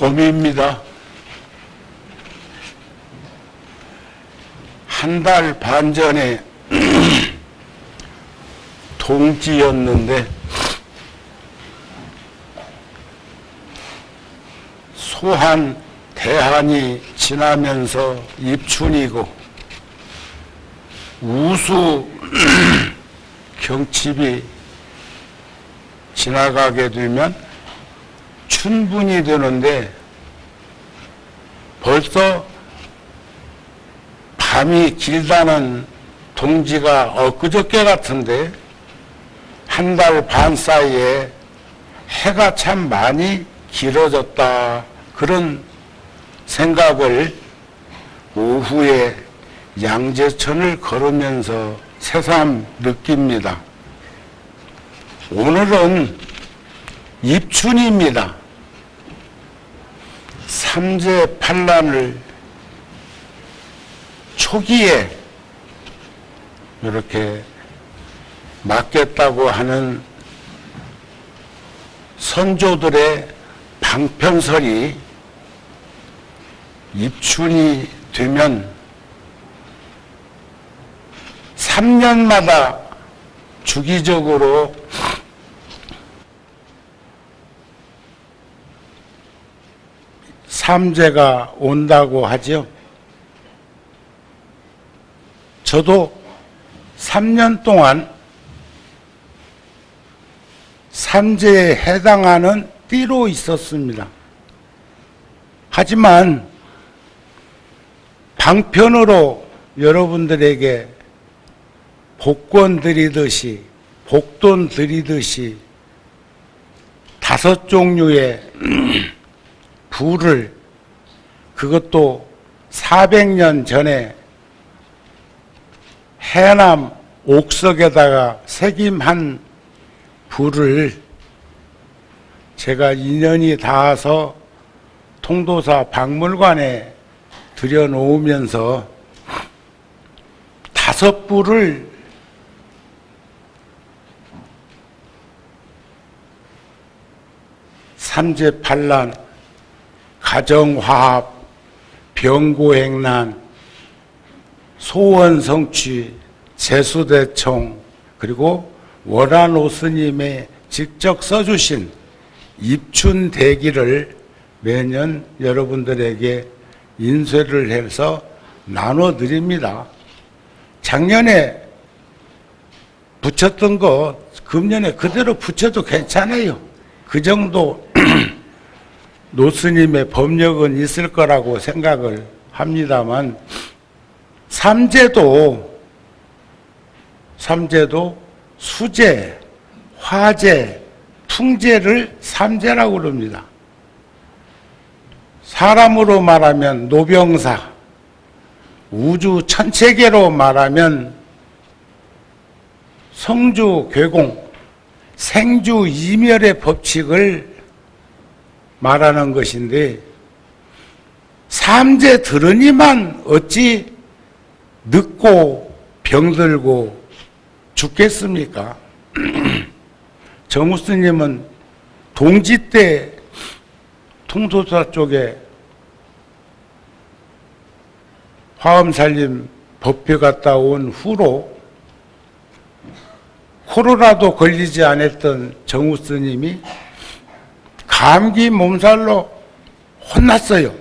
봄입니다. 한 달 반 전에 동지였는데 소한, 대한이 지나면서 입춘이고 우수 경칩이 지나가게 되면 춘분이 되는데 벌써 밤이 길다는 동지가 엊그저께 같은데 한 달 반 사이에 해가 참 많이 길어졌다, 그런 생각을 오후에 양재천을 걸으면서 새삼 느낍니다. 오늘은 입춘입니다. 삼재팔란을 초기에 이렇게 맞겠다고 하는 선조들의 방편설이 입춘이 되면 3년마다 주기적으로 삼재가 온다고 하죠. 저도 3년 동안 삼재에 해당하는 띠로 있었습니다. 하지만 방편으로 여러분들에게 복권 드리듯이, 복돈 드리듯이 5종류의 부를, 그것도 400년 전에 해남 옥석에다가 새김한 부를 제가 인연이 닿아서 통도사 박물관에 들여놓으면서 5부를 삼재팔란, 가정화합, 병고행난, 소원성취, 재수대총, 그리고 월안오 스님의 직접 써주신 입춘대기를 매년 여러분들에게 인쇄를 해서 나눠드립니다. 작년에 붙였던 거 금년에 그대로 붙여도 괜찮아요. 그 정도 노스님의 법력은 있을 거라고 생각을 합니다만, 삼재도 수재, 화재, 풍재를 삼재라고 그럽니다. 사람으로 말하면 노병사, 우주 천체계로 말하면 성주 괴공, 생주 이멸의 법칙을 말하는 것인데, 삼재 들으니만 어찌 늙고 병들고 죽겠습니까? 정우스님은 동지 때 통도사 쪽에 화엄살림 법회 갔다 온 후로 코로나도 걸리지 않았던 정우스님이 감기 몸살로 혼났어요.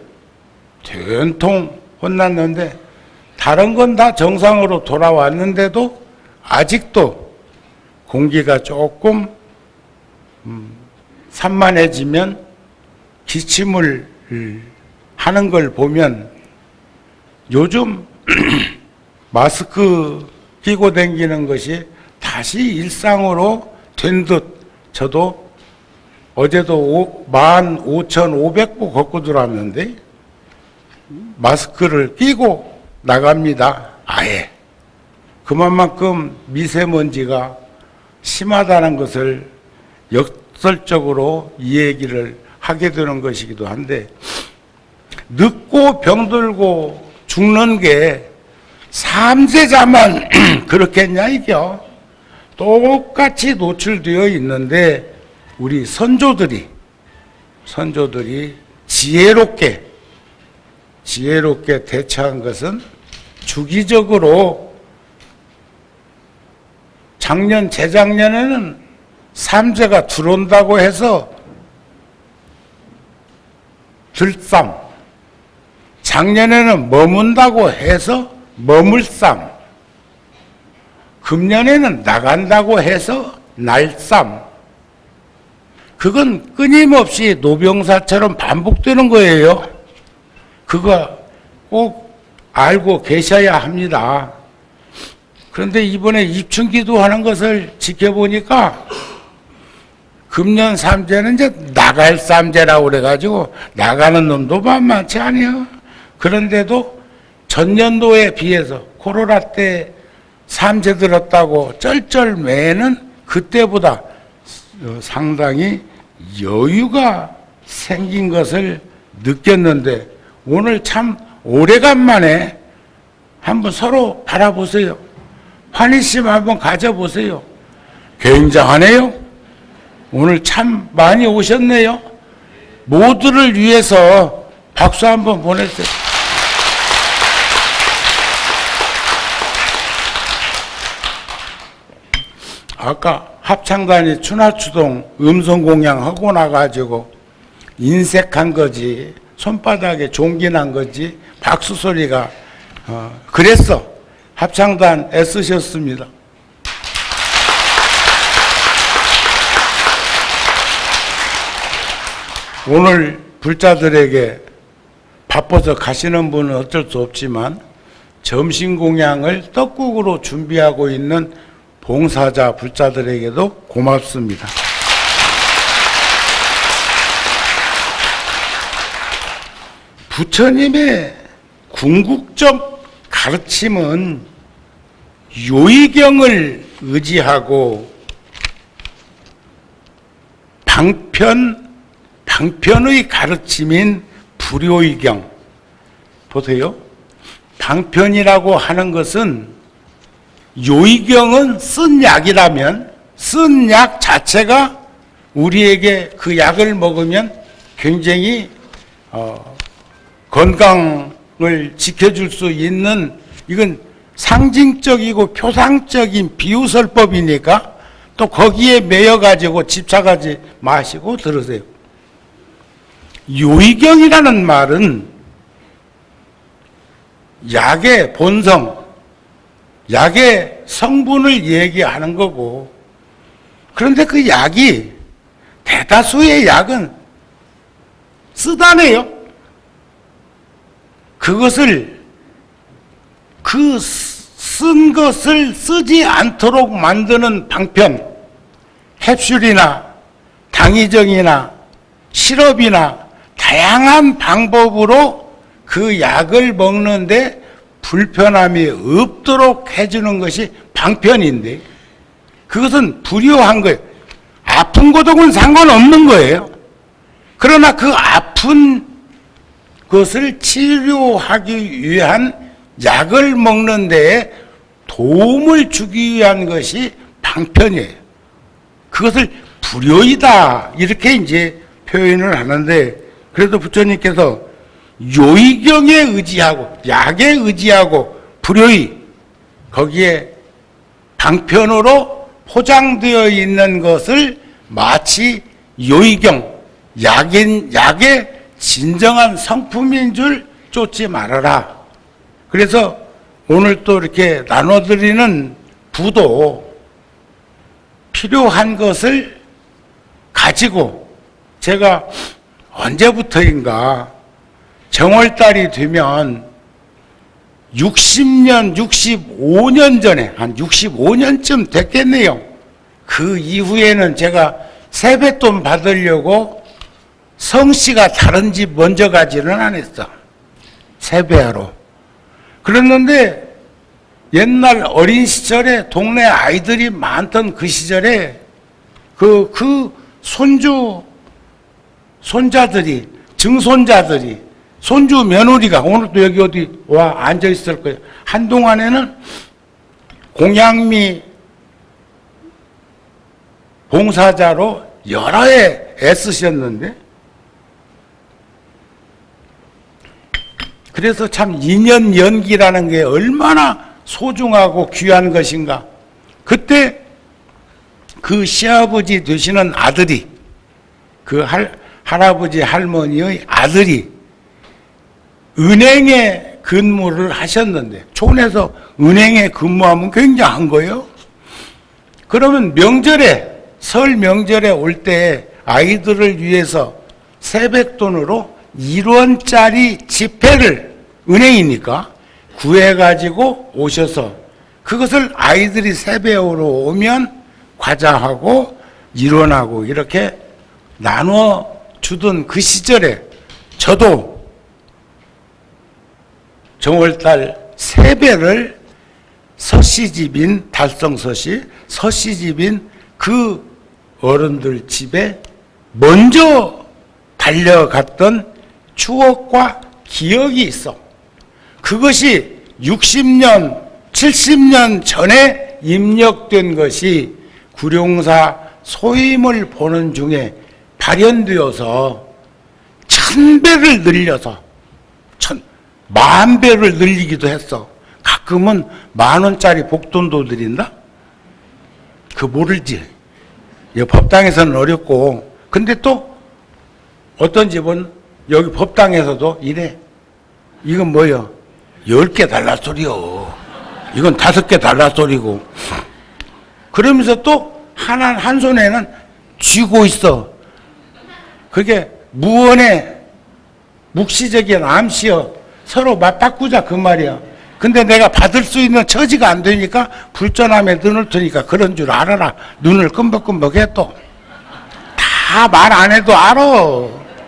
된통 혼났는데 다른 건 다 정상으로 돌아왔는데도 아직도 공기가 조금 산만해지면 기침을 하는 걸 보면 요즘 마스크 끼고 다니는 것이 다시 일상으로 된 듯, 저도 어제도 15,500보 걷고 들어왔는데 마스크를 끼고 나갑니다. 아예. 그만큼 미세먼지가 심하다는 것을 역설적으로 이 얘기를 하게 되는 것이기도 한데, 늙고 병들고 죽는 게 삼재자만 그렇겠냐 이겨. 똑같이 노출되어 있는데 우리 선조들이 지혜롭게 대처한 것은 주기적으로 작년, 재작년에는 삼재가 들어온다고 해서 들쌈, 작년에는 머문다고 해서 머물쌈, 금년에는 나간다고 해서 날쌈. 그건 끊임없이 노병사처럼 반복되는 거예요. 그거 꼭 알고 계셔야 합니다. 그런데 이번에 입춘기도 하는 것을 지켜보니까 금년 삼재는 이제 나갈 삼재라고 그래가지고 나가는 놈도 만만치 않아요. 그런데도 전년도에 비해서 코로나 때 삼재 들었다고 쩔쩔매는 그때보다 상당히 여유가 생긴 것을 느꼈는데 오늘 참 오래간만에 한번 서로 바라보세요. 환희심 한번 가져보세요. 굉장하네요. 오늘 참 많이 오셨네요. 모두를 위해서 박수 한번 보내세요. 아까 합창단이 춘하추동 음성공양하고 나가지고 인색한 거지 손바닥에 종기 난 거지 박수 소리가 그랬어. 합창단 애쓰셨습니다. 오늘 불자들에게 바빠서 가시는 분은 어쩔 수 없지만 점심 공양을 떡국으로 준비하고 있는 봉사자 불자들에게도 고맙습니다. 부처님의 궁극적 가르침은 요의경을 의지하고 방편의 가르침인 불요의경. 보세요. 방편이라고 하는 것은 요의경은 쓴 약이라면 쓴 약 자체가 우리에게 그 약을 먹으면 굉장히 건강을 지켜줄 수 있는 이건 상징적이고 표상적인 비유설법이니까 또 거기에 매여가지고 집착하지 마시고 들으세요. 요의경이라는 말은 약의 본성, 약의 성분을 얘기하는 거고 그런데 그 약이 대다수의 약은 쓰다네요. 그것을 그 쓴 것을 쓰지 않도록 만드는 방편, 캡슐이나 당의정이나 시럽이나 다양한 방법으로 그 약을 먹는데 불편함이 없도록 해주는 것이 방편인데 그것은 불효한 거예요. 아픈 고통은 상관없는 거예요. 그러나 그 아픈 것을 치료하기 위한 약을 먹는 데에 도움을 주기 위한 것이 방편이에요. 그것을 불효이다 이렇게 이제 표현을 하는데 그래도 부처님께서 요의경에 의지하고 약에 의지하고 불효의 거기에 방편으로 포장되어 있는 것을 마치 요의경 약의 진정한 성품인 줄 쫓지 말아라. 그래서 오늘 또 이렇게 나눠드리는 부도 필요한 것을 가지고 제가 언제부터인가 정월달이 되면 60년, 65년 전에 한 65년쯤 됐겠네요. 그 이후에는 제가 세뱃돈 받으려고 성씨가 다른 집 먼저 가지는 않았어. 세배하러. 그랬는데 옛날 어린 시절에 동네 아이들이 많던 그 시절에 그 손자들이, 증손자들이, 손주 며느리가 오늘도 여기 어디 와 앉아 있을 거예요. 한동안에는 공양미 봉사자로 여러 해 애쓰셨는데 그래서 참 인연 연기라는 게 얼마나 소중하고 귀한 것인가. 그때 그 시아버지 되시는 아들이, 그 할아버지 할머니의 아들이 은행에 근무를 하셨는데, 촌에서 은행에 근무하면 굉장한 거예요. 그러면 명절에, 설 명절에 올 때 아이들을 위해서 세뱃돈으로 1원짜리 지폐를 은행이니까 구해가지고 오셔서 그것을 아이들이 세배하러 오면 과자하고 1원하고 이렇게 나눠 주던 그 시절에 저도 정월달 세배를 서씨집인 달성서씨, 서씨집인 그 어른들 집에 먼저 달려갔던 추억과 기억이 있어. 그것이 60년, 70년 전에 입력된 것이 구룡사 소임을 보는 중에 발현되어서 1000배를 늘려서 10,000,000배를 늘리기도 했어. 가끔은 10,000원짜리 복돈도 드린다? 그거 모르지. 법당에서는 어렵고. 근데 또 어떤 집은 여기 법당에서도 이래. 이건 뭐요? 10개 달라 소리요. 이건 5개 달라 소리고. 그러면서 또 한 손에는 쥐고 있어. 그게 무언의 묵시적인 암시여. 서로 맞바꾸자 그 말이야. 근데 내가 받을 수 있는 처지가 안 되니까 불전함에 눈을 뜨니까 그런 줄 알아라. 눈을 끔벅끔벅해 또. 다 말 안 해도 알아.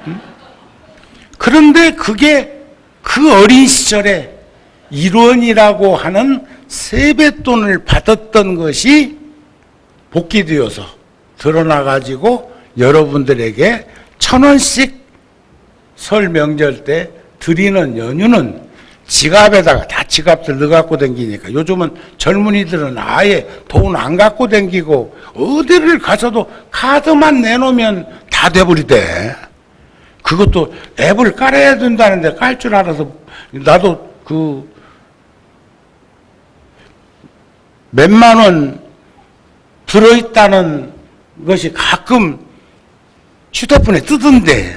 응? 그런데 그게 그 어린 시절에 1원이라고 하는 세뱃돈을 받았던 것이 복귀되어서 드러나가지고 여러분들에게 1,000원씩 설 명절 때 드리는 연유는 지갑에다가 다 지갑들 넣어갖고 다니니까 요즘은 젊은이들은 아예 돈 안 갖고 다니고 어디를 가서도 카드만 내놓으면 다 돼버리대. 그것도 앱을 깔아야 된다는데 깔 줄 알아서 나도 그 몇만 원 들어있다는 것이 가끔 휴대폰에 뜨던데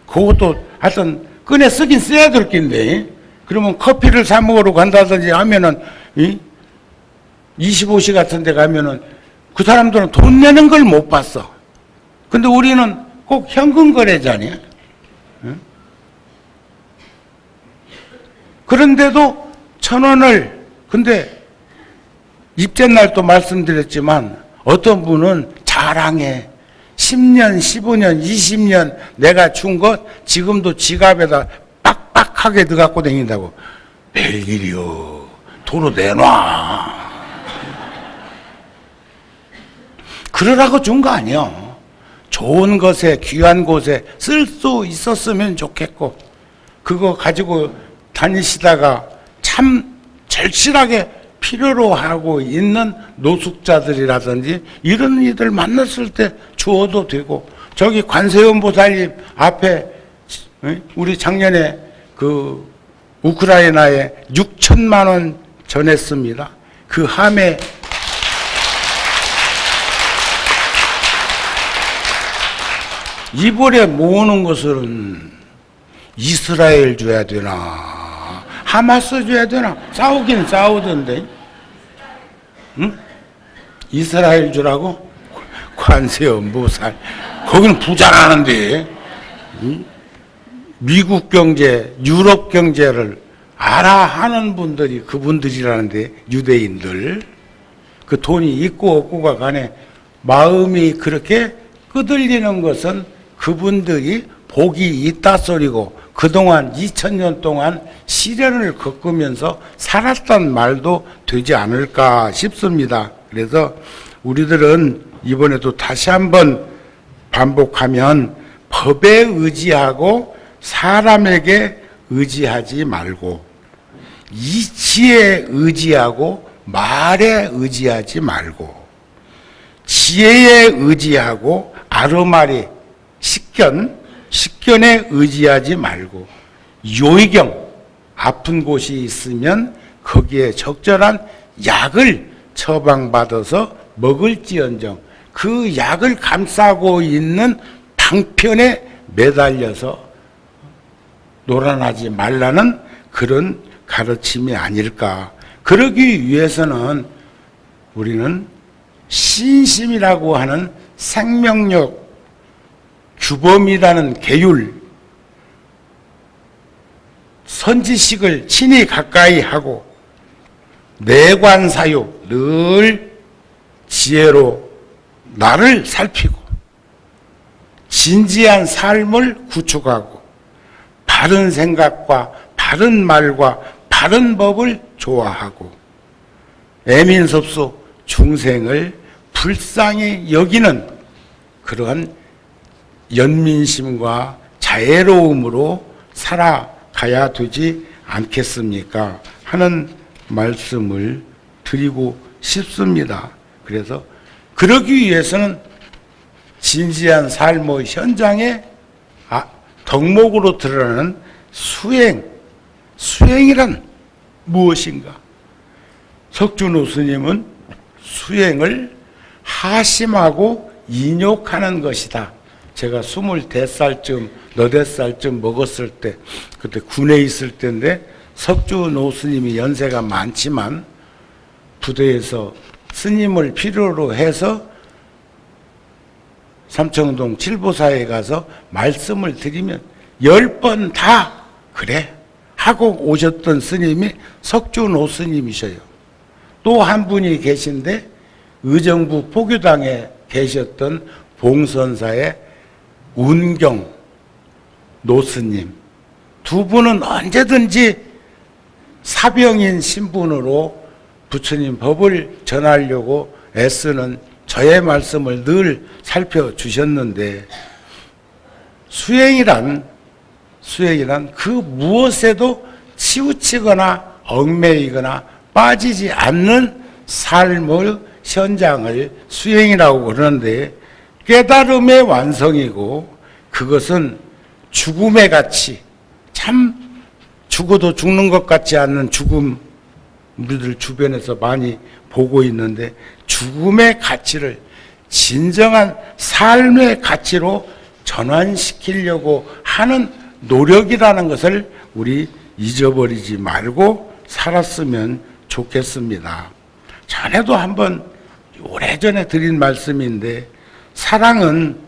그것도 하여튼 꺼내 쓰긴 써야 될 낀데 그러면 커피를 사 먹으러 간다든지 하면은 25시 같은 데 가면은 그 사람들은 돈 내는 걸 못 봤어. 근데 우리는 꼭 현금 거래자냐? 응? 그런데도 1,000원을, 근데 입제날도 말씀드렸지만 어떤 분은 자랑해. 10년, 15년, 20년 내가 준 것 지금도 지갑에다 빡빡하게 넣어갖고 다닌다고. 별일이요. 도로 내놔. 그러라고 준 거 아니야. 좋은 것에, 귀한 곳에 쓸 수 있었으면 좋겠고, 그거 가지고 다니시다가 참 절실하게 필요로 하고 있는 노숙자들이라든지 이런 이들 만났을 때 주어도 되고, 저기 관세음 보살님 앞에 우리 작년에 그 우크라이나에 6,000만 원 전했습니다. 그 함에 이번에 모으는 것은 이스라엘 줘야 되나 하마스 줘야 되나 싸우긴 싸우던데. 응? 이스라엘 주라고? 관세음 보살 거기는 부자라는데. 응? 미국 경제, 유럽 경제를 알아 하는 분들이 그분들이라는데, 유대인들. 그 돈이 있고 없고가 간에 마음이 그렇게 끄들리는 것은 그분들이 복이 있다 소리고, 그동안 2000년 동안 시련을 겪으면서 살았단 말도 되지 않을까 싶습니다. 그래서 우리들은 이번에도 다시 한번 반복하면 법에 의지하고 사람에게 의지하지 말고, 이치에 의지하고 말에 의지하지 말고, 지혜에 의지하고 아르마리 식견에 의지하지 말고, 요의경 아픈 곳이 있으면 거기에 적절한 약을 처방받아서 먹을지언정 그 약을 감싸고 있는 방편에 매달려서 놀아나지 말라는 그런 가르침이 아닐까. 그러기 위해서는 우리는 신심이라고 하는 생명력, 규범이라는 계율, 선지식을 친히 가까이 하고 내관사육, 늘 지혜로 나를 살피고 진지한 삶을 구축하고 바른 생각과 바른 말과 바른 법을 좋아하고 애민섭소 중생을 불쌍히 여기는 그러한 연민심과 자애로움으로 살아가야 되지 않겠습니까? 하는 말씀을 드리고 싶습니다. 그래서 그러기 위해서는 진지한 삶의 현장에 덕목으로 드러나는 수행이란 무엇인가? 석준호 스님은 수행을 하심하고 인욕하는 것이다. 제가 25살쯤, 8살쯤 먹었을 때, 그때 군에 있을 때인데, 석준호 스님이 연세가 많지만, 부대에서 스님을 필요로 해서 삼청동 칠보사에 가서 말씀을 드리면 10번 다 그래 하고 오셨던 스님이 석준호 스님이셔요. 또 한 분이 계신데 의정부 포교당에 계셨던 봉선사의 운경 노스님, 두 분은 언제든지 사병인 신분으로 부처님 법을 전하려고 애쓰는 저의 말씀을 늘 살펴주셨는데, 수행이란 그 무엇에도 치우치거나 얽매이거나 빠지지 않는 삶의 현장을 수행이라고 그러는데, 깨달음의 완성이고 그것은 죽음의 가치, 참 죽어도 죽는 것 같지 않는 죽음, 우리들 주변에서 많이 보고 있는데 죽음의 가치를 진정한 삶의 가치로 전환시키려고 하는 노력이라는 것을 우리 잊어버리지 말고 살았으면 좋겠습니다. 전에도 한번 오래전에 드린 말씀인데, 사랑은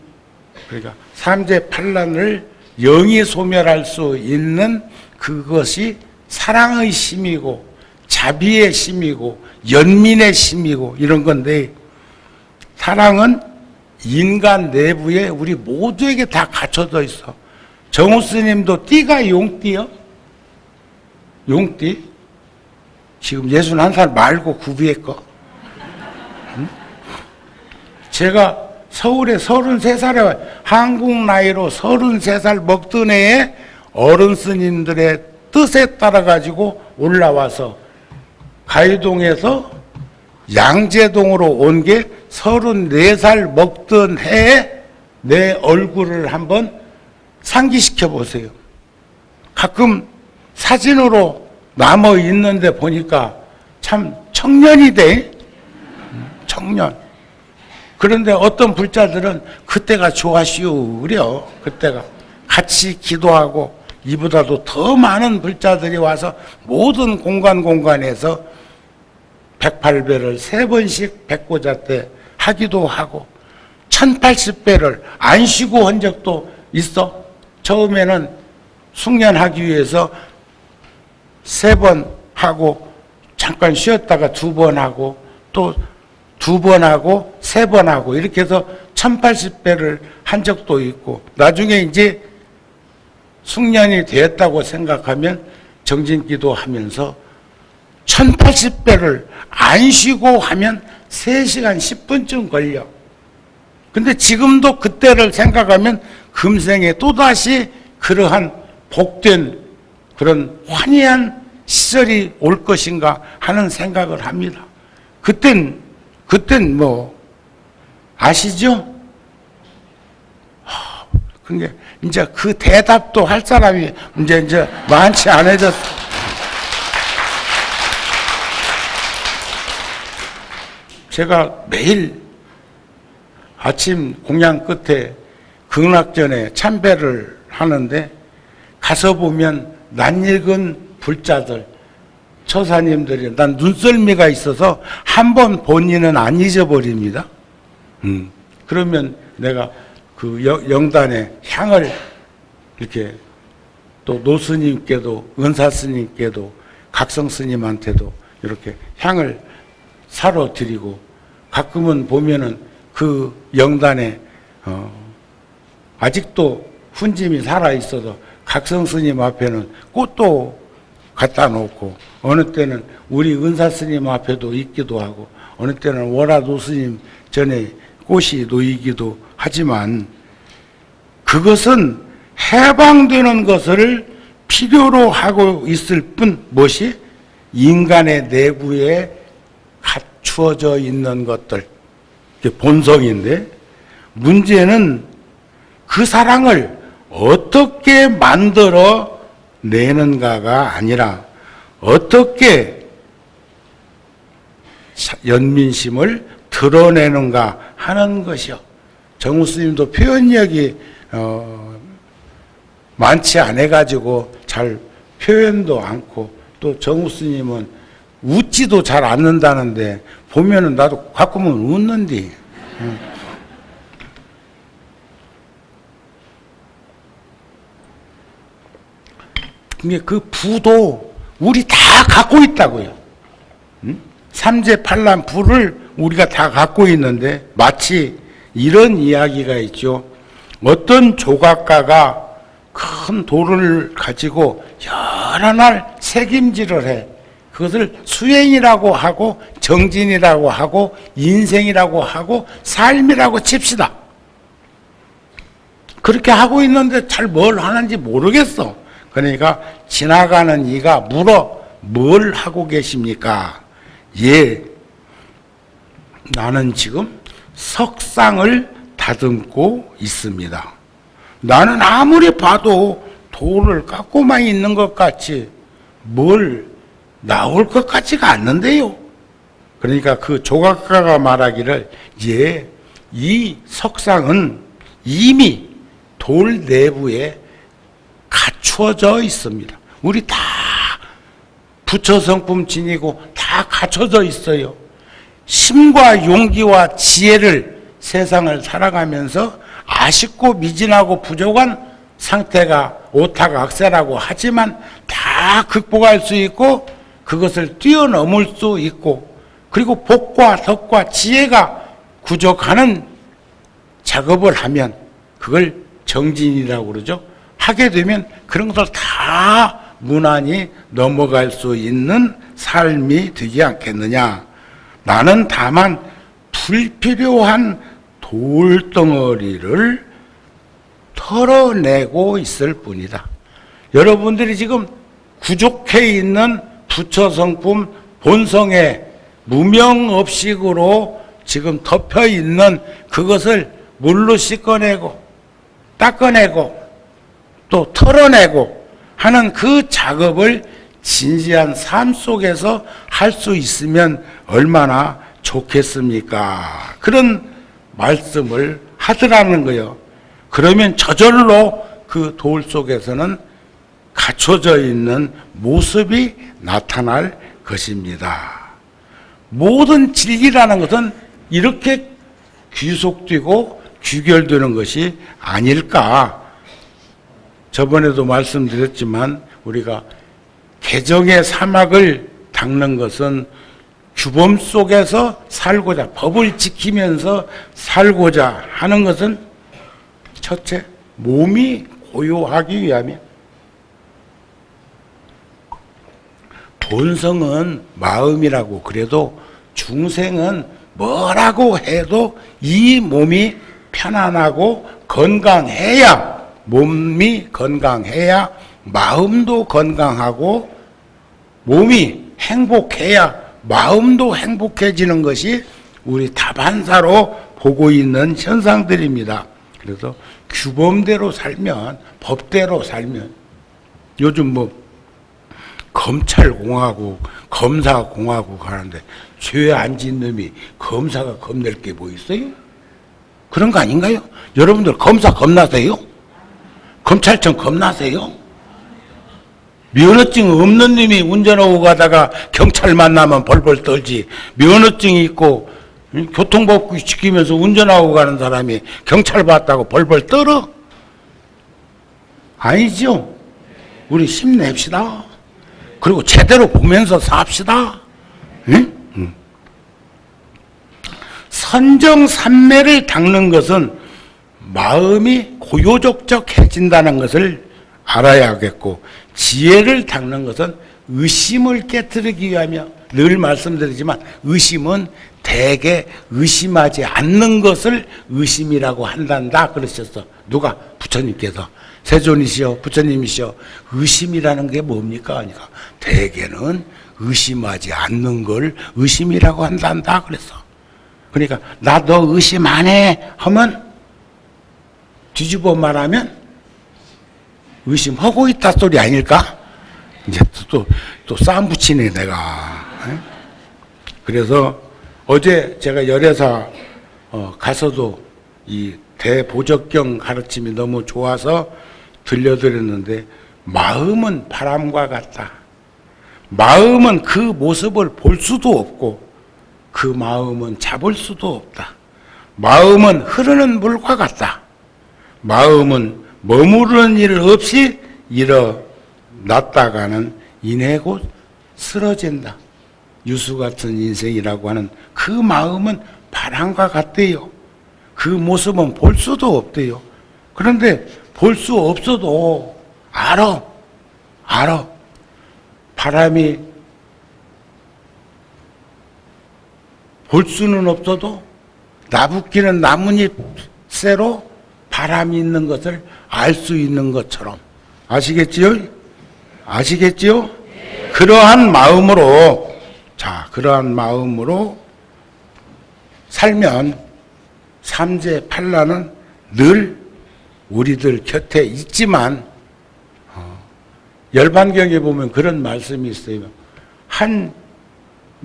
그러니까 삼재팔란을 영이 소멸할 수 있는 그것이 사랑의 심이고 자비의 심이고 연민의 심이고 이런 건데, 사랑은 인간 내부에 우리 모두에게 다 갖춰져 있어. 정우 스님도 띠가 용띠요? 용띠? 지금 61살 말고 구비의 거. 응? 제가 서울에 33살에 한국 나이로 33살 먹던 해에 어른 스님들의 뜻에 따라 가지고 올라와서 가이동에서 양재동으로 온 게 34살 먹던 해에 내 얼굴을 한번 상기시켜 보세요. 가끔 사진으로 남아 있는데 보니까 참 청년이 돼. 청년. 그런데 어떤 불자들은 그때가 좋았시오 그래요. 그때가 같이 기도하고 이보다도 더 많은 불자들이 와서 모든 공간에서 108배를 3번씩 백고자 때 하기도 하고 1080배를 안 쉬고 한 적도 있어. 처음에는 숙련하기 위해서 3번 하고 잠깐 쉬었다가 2번 하고 또 2번 하고 3번 하고 이렇게 해서 1080배를 한 적도 있고, 나중에 이제 숙련이 되었다고 생각하면 정진기도 하면서 1080배를 안 쉬고 하면 3시간 10분쯤 걸려. 근데 지금도 그때를 생각하면 금생에 또다시 그러한 복된 그런 환희한 시절이 올 것인가 하는 생각을 합니다. 그땐 뭐 아시죠? 그게 이제 그 대답도 할 사람이 이제 많지 않아졌어. 제가 매일 아침 공양 끝에 극락전에 참배를 하는데 가서 보면 낯익은 불자들, 처사님들이 난 눈썰미가 있어서 한 번 본인은 안 잊어버립니다. 그러면 내가 그 영단에 향을 이렇게 또 노스님께도 은사스님께도 각성스님한테도 이렇게 향을 사러 드리고 가끔은 보면은 그 영단에 아직도 훈짐이 살아있어서 각성스님 앞에는 꽃도 갖다 놓고 어느 때는 우리 은사스님 앞에도 있기도 하고 어느 때는 월화노스님 전에 꽃이 놓이기도 하지만 그것은 해방되는 것을 필요로 하고 있을 뿐 무엇이 인간의 내부에 갖추어져 있는 것들 본성인데 문제는 그 사랑을 어떻게 만들어 내는가가 아니라 어떻게 연민심을 드러내는가 하는 것이요. 정우 스님도 표현력이 많지 않아가지고 잘 표현도 않고 또 정우 스님은 웃지도 잘 않는다는데 보면은 나도 가끔은 웃는디. 그 부도 우리 다 갖고 있다고요. 삼재팔란 부를 우리가 다 갖고 있는데 마치 이런 이야기가 있죠. 어떤 조각가가 큰 돌을 가지고 여러 날 새김질을 해. 그것을 수행이라고 하고 정진이라고 하고 인생이라고 하고 삶이라고 칩시다. 그렇게 하고 있는데 잘 뭘 하는지 모르겠어. 그러니까 지나가는 이가 물어 뭘 하고 계십니까? 예, 나는 지금 석상을 다듬고 있습니다. 나는 아무리 봐도 돌을 깎고만 있는 것 같이 뭘 나올 것 같지가 않는데요. 그러니까 그 조각가가 말하기를 예, 이 석상은 이미 돌 내부에 갖춰져 있습니다. 우리 다 부처 성품 지니고 다 갖춰져 있어요. 힘과 용기와 지혜를 세상을 살아가면서 아쉽고 미진하고 부족한 상태가 오탁악세라고 하지만 다 극복할 수 있고 그것을 뛰어넘을 수 있고 그리고 복과 덕과 지혜가 구족하는 작업을 하면 그걸 정진이라고 그러죠. 하게 되면 그런 것을 다 무난히 넘어갈 수 있는 삶이 되지 않겠느냐. 나는 다만 불필요한 돌덩어리를 털어내고 있을 뿐이다. 여러분들이 지금 구족해 있는 부처 성품 본성의 무명업식으로 지금 덮여 있는 그것을 물로 씻어내고 닦아내고 또 털어내고 하는 그 작업을 진지한 삶 속에서 할 수 있으면 얼마나 좋겠습니까? 그런 말씀을 하더라는 거예요. 그러면 저절로 그 돌 속에서는 갖춰져 있는 모습이 나타날 것입니다. 모든 진리라는 것은 이렇게 귀속되고 귀결되는 것이 아닐까. 저번에도 말씀드렸지만 우리가 개정의 사막을 닦는 것은 규범 속에서 살고자, 법을 지키면서 살고자 하는 것은 첫째, 몸이 고요하기 위함이야. 본성은 마음이라고 그래도 중생은 뭐라고 해도 이 몸이 편안하고 건강해야 몸이 건강해야 마음도 건강하고 몸이 행복해야 마음도 행복해지는 것이 우리 다반사로 보고 있는 현상들입니다. 그래서 규범대로 살면 법대로 살면 요즘 뭐 검찰공화국 검사공화국 하는데 죄 안 지은 놈이 검사가 겁낼 게 뭐 있어요? 그런 거 아닌가요? 여러분들 검사 겁나세요? 검찰청 겁나세요? 면허증 없는 놈이 운전하고 가다가 경찰 만나면 벌벌 떨지, 면허증이 있고 교통법규 지키면서 운전하고 가는 사람이 경찰 봤다고 벌벌 떨어? 아니죠. 우리 힘냅시다. 그리고 제대로 보면서 삽시다. 응? 선정산매를 닦는 것은 마음이 고요족적해진다는 것을 알아야겠고, 지혜를 닦는 것은 의심을 깨뜨리기 위하며, 늘 말씀드리지만 의심은 대개 의심하지 않는 것을 의심이라고 한단다 그러셨어. 누가? 부처님께서. 세존이시여 부처님이시여 의심이라는 게 뭡니까? 하니까 대개는 의심하지 않는 걸 의심이라고 한단다 그랬어. 그러니까 나 너 의심 안 해 하면, 뒤집어 말하면 의심하고 있다 소리 아닐까? 이제 또 싸움 붙이네 내가. 그래서 어제 제가 열애사 가서도 이 대보적경 가르침이 너무 좋아서 들려드렸는데, 마음은 바람과 같다. 마음은 그 모습을 볼 수도 없고 그 마음은 잡을 수도 없다. 마음은 흐르는 물과 같다. 마음은 머무르는 일 없이 일어났다가는 이내 곧 쓰러진다. 유수 같은 인생이라고 하는 그 마음은 바람과 같대요. 그 모습은 볼 수도 없대요. 그런데 볼 수 없어도 알아. 바람이 볼 수는 없어도 나부끼는 나뭇잎새로 바람이 있는 것을 알 수 있는 것처럼. 아시겠지요? 아시겠지요? 그러한 마음으로, 그러한 마음으로 살면 삼재 팔라는 늘 우리들 곁에 있지만, 열반경에 보면 그런 말씀이 있어요. 한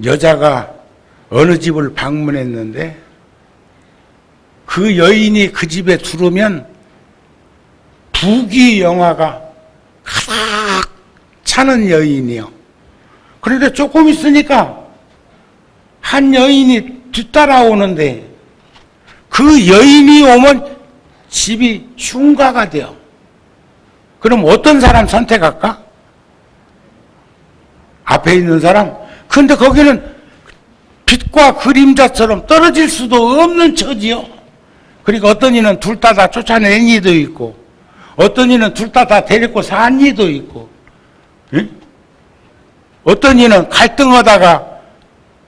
여자가 어느 집을 방문했는데 그 여인이 그 집에 들어오면 부귀영화가 가득 차는 여인이요. 그런데 조금 있으니까 한 여인이 뒤따라오는데 그 여인이 오면 집이 흉가가 돼요. 그럼 어떤 사람 선택할까? 앞에 있는 사람? 근데 거기는 빛과 그림자처럼 떨어질 수도 없는 처지요. 그러니까 어떤 이는 둘 다 쫓아낸 이도 있고, 어떤 이는 둘 다 데리고 산 이도 있고, 응? 어떤 이는 갈등하다가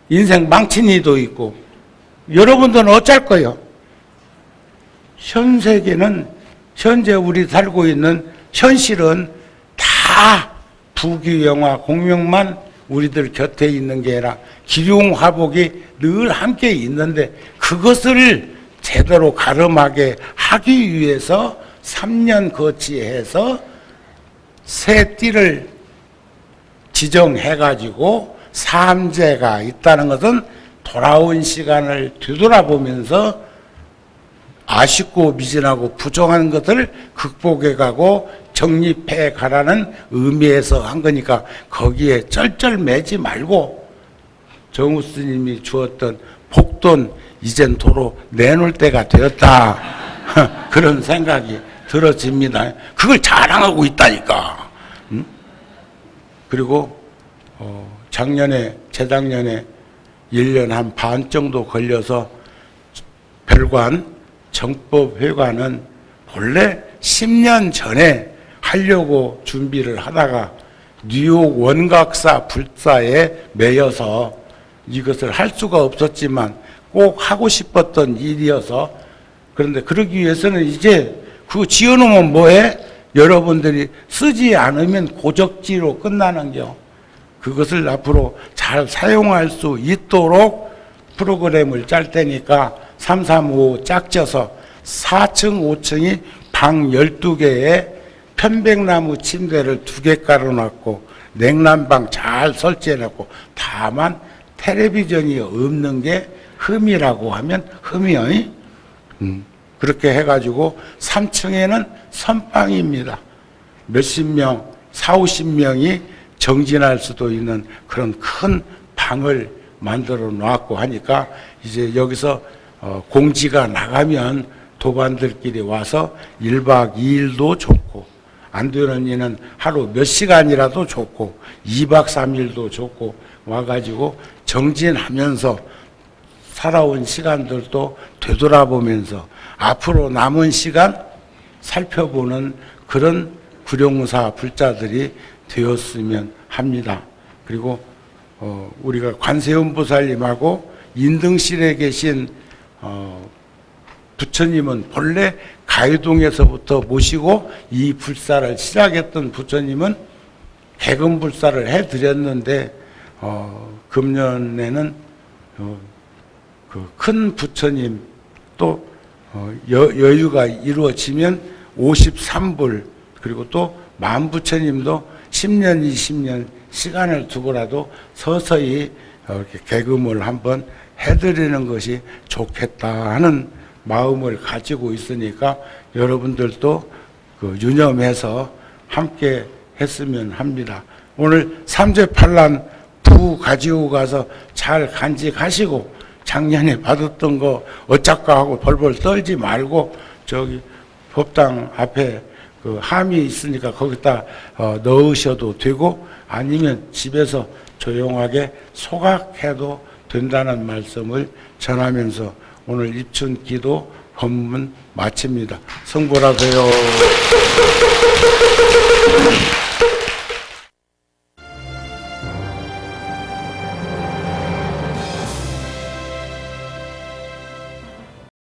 인생 망친 이도 있고. 여러분들은 어쩔 거예요? 현 세계는, 현재 우리 살고 있는 현실은 다 부귀영화 공명만 우리들 곁에 있는 게 아니라 기륭화복이 늘 함께 있는데, 그것을 제대로 가름하게 하기 위해서 3년 거치해서 새 띠를 지정해가지고 삼재가 있다는 것은 돌아온 시간을 되돌아보면서 아쉽고 미진하고 부정한 것을 극복해가고 정립해 가라는 의미에서 한 거니까 거기에 쩔쩔매지 말고 정우 스님이 주었던 복돈 이젠 도로 내놓을 때가 되었다. 그런 생각이 들어집니다. 그걸 자랑하고 있다니까. 응? 그리고 작년에, 재작년에 1년 한 반 정도 걸려서 별관 정법회관은 본래 10년 전에 하려고 준비를 하다가 뉴욕 원각사 불사에 매여서 이것을 할 수가 없었지만 꼭 하고 싶었던 일이어서, 그런데 그러기 위해서는 이제 그거 지어놓으면 뭐해? 여러분들이 쓰지 않으면 고적지로 끝나는겨. 그것을 앞으로 잘 사용할 수 있도록 프로그램을 짤 테니까 335 짝져서 4층, 5층이 방 12개에 편백나무 침대를 2개 깔아놨고 냉난방 잘 설치해놓고 다만 텔레비전이 없는 게 흠이라고 하면 흠이요. 그렇게 해가지고 3층에는 선방입니다. 몇십 명, 40~50명이 정진할 수도 있는 그런 큰 방을 만들어 놨고 하니까 이제 여기서 공지가 나가면 도반들끼리 와서 1박 2일도 좋고, 안 되는 이는 하루 몇 시간이라도 좋고 2박 3일도 좋고 와가지고 정진하면서 살아온 시간들도 되돌아보면서 앞으로 남은 시간 살펴보는 그런 구룡사 불자들이 되었으면 합니다. 그리고 우리가 관세음보살님하고 인등실에 계신 부처님은 본래 가유동에서부터 모시고 이 불사를 시작했던 부처님은 개금불사를 해드렸는데 금년에는 그 큰 부처님 또 여유가 이루어지면 53불 그리고 또 만부처님도 10년 20년 시간을 두고라도 서서히 이렇게 개금을 한번 해드리는 것이 좋겠다 하는 마음을 가지고 있으니까 여러분들도 그 유념해서 함께 했으면 합니다. 오늘 삼재팔란 부 가지고 가서 잘 간직하시고 작년에 받았던 거 어쩌까 하고 벌벌 떨지 말고 저기 법당 앞에 그 함이 있으니까 거기다 넣으셔도 되고 아니면 집에서 조용하게 소각해도 된다는 말씀을 전하면서 오늘 입춘기도 법문 마칩니다. 성불하세요.